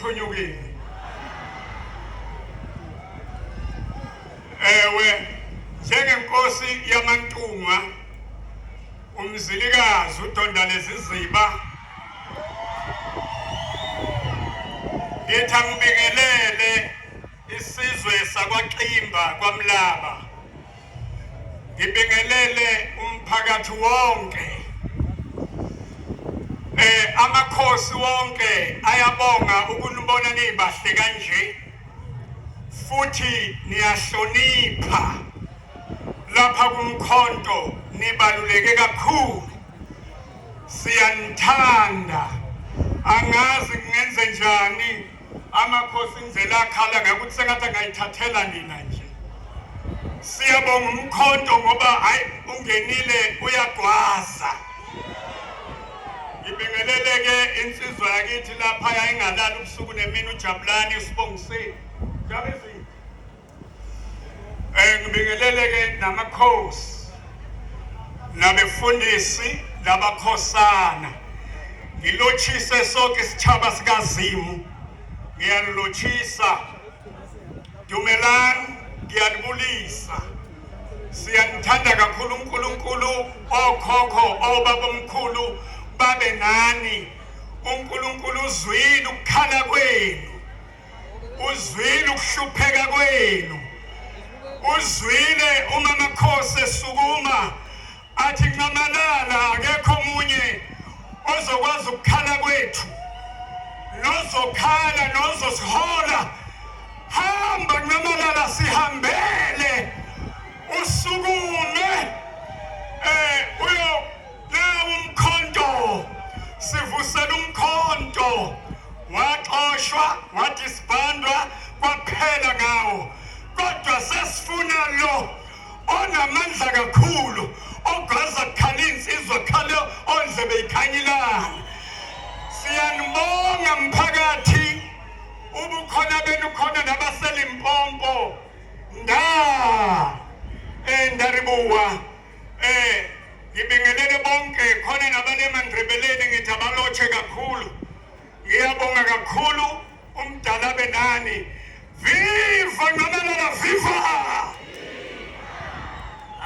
ngiphunyukile ewe njengenkosi yamantungwa umzilikazi uDondane Ziziba ngithi angibingelele isizwe sakwaXimba kwaMlaba ngibingelele umphakathi wonke amakhosi wonke ayabonga ukunibona nibahle kanje futhi niyahlonipha lapha kumkhonto nibaluleke kakhulu siyanithanda angazi ngenze njani amakhosi indlela akhala ngakuthi sengathi angayithathela nina nje siyabonga umkhonto ngoba hayi ungenile uyagwaza ngibingelele-ke insizwa yakithi lapha yayingalali ubusuku nemini uJabulani usibongisile Jabezini ngibingelele-ke namakhosi nabefundisi nabakhosana ngilotshise sonke isitshaba sikaZimu ngiyalotshisa Dumelani ngiyalibulisa siyanithanda kakhulu uNkulunkulu okhokho obabomkhulu babe nani uNkulunkulu uzwile ukukhala kwenu uzwile ukuhlupheka kwenu uzwile uma amakhosi esukuma athi ncamalala akekho omunye ozokwazi ukukhala kwethu nozokhala nozosihola hamba ncamalala sihambele usukume uyo lawo umkhonto sivusela umkhonto waxoshwa wadisbandwa kwaphela ngawo kodwa sesifuna lo onamandla kakhulu ogwaza kukhala insizwa khalo ondlebe ikhanyilana siyanibonga mphakathi ubukhona benu khona nabaseLimpopo ndaribuwa ngibingelele bonke